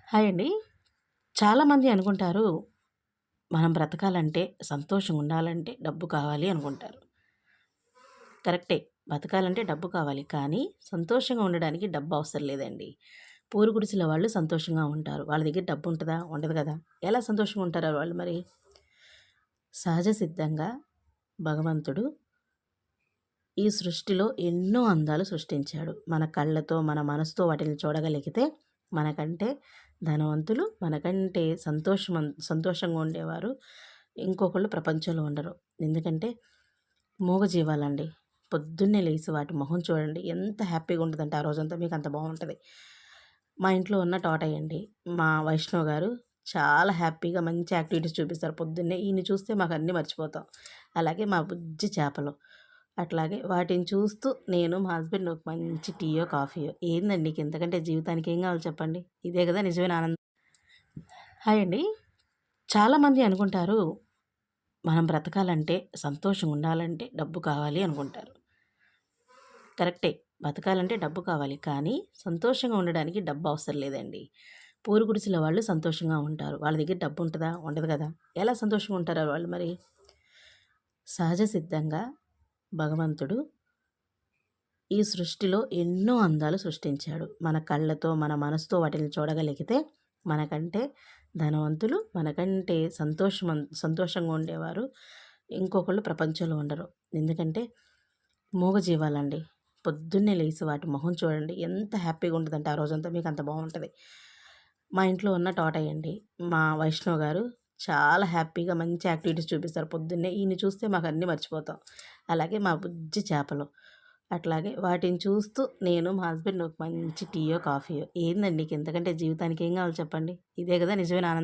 Hi అండి. చాలామంది అనుకుంటారు, మనం బ్రతకాలంటే, సంతోషంగా ఉండాలంటే డబ్బు కావాలి అనుకుంటారు. కరెక్టే. బతకాలంటే డబ్బు కావాలి. కానీ సంతోషంగా ఉండడానికి డబ్బు అవసరం లేదండి. పూరు గుడిసెల వాళ్ళు సంతోషంగా ఉంటారు. వాళ్ళ దగ్గర డబ్బు ఉంటదా? ఉండదు కదా! ఎలా సంతోషంగా ఉంటారు వాళ్ళు మరి? సహజ సిద్ధంగా భగవంతుడు ఈ సృష్టిలో ఎన్నో అందాలు సృష్టించాడు. మన కళ్ళతో, మన మనసుతో వాటిని చూడగలిగితే మనకంటే ధనవంతులు, మనకంటే సంతోషంగా ఉండేవారు ఇంకొకళ్ళు ప్రపంచంలో ఉండరు. ఎందుకంటే మూగజీవాలండి. పొద్దున్నే లేసి వాటి మొహం చూడండి ఎంత హ్యాపీగా ఉంటదంటే ఆ రోజంతా మీకు అంత బావుంటది. మా ఇంట్లో ఉన్న టాటయి అండి. మా వైష్ణవ్ గారు చాలా హ్యాపీగా మంచి యాక్టివిటీస్ చూపిస్తారు పొద్దున్నే. ఈయన్ని చూస్తే మాకన్నీ మర్చిపోతాం. అలాగే మా బుజ్జి చేపలు. అట్లాగే వాటిని చూస్తూ నేను, మా హస్బెండ్ ఒక మంచి టీయో, కాఫీయో ఏందండి నీకు ఇంతకంటే జీవితానికి ఏం కావాలి చెప్పండి? ఇదే గదా నిజమైన ఆనందం. హాయ్ అండి. చాలామంది అనుకుంటారు, మనం బ్రతకాలంటే, సంతోషంగా ఉండాలంటే డబ్బు కావాలి అనుకుంటారు. కరెక్టే. బతకాలంటే డబ్బు కావాలి. కానీ సంతోషంగా ఉండడానికి డబ్బు అవసరం లేదండి. పూరు గుడిసెల వాళ్ళు సంతోషంగా ఉంటారు. వాళ్ళ దగ్గర డబ్బు ఉంటదా? ఉండదు కదా! ఎలా సంతోషంగా ఉంటారు వాళ్ళు మరి? సహజ సిద్ధంగా భగవంతుడు ఈ సృష్టిలో ఎన్నో అందాలు సృష్టించాడు. మన కళ్ళతో, మన మనసుతో వాటిని చూడగలిగితే మనకంటే ధనవంతులు, మనకంటే సంతోషంగా ఉండేవారు ఇంకొకళ్ళు ప్రపంచంలో ఉండరు. ఎందుకంటే మూగజీవాలండి. పొద్దున్నే లేసి వాటి మొహం చూడండి ఎంత హ్యాపీగా ఉంటదంటే ఆ రోజంతా మీకు అంత బావుంటది. మా ఇంట్లో ఉన్న టాటయి అండి. మా వైష్ణవ్ గారు చాలా హ్యాపీగా మంచి యాక్టివిటీస్ చూపిస్తారు పొద్దున్నే. ఈయన్ని చూస్తే మాకన్నీ మర్చిపోతాం. అలాగే మా బుజ్జి చేపలు. అట్లాగే వాటిని చూస్తూ నేను, మా హస్బెండ్ ఒక మంచి టీయో, కాఫీయో ఏందండి నీకు ఇంతకంటే జీవితానికి ఏం కావాలి చెప్పండి? ఇదే గదా నిజమైన ఆనందం.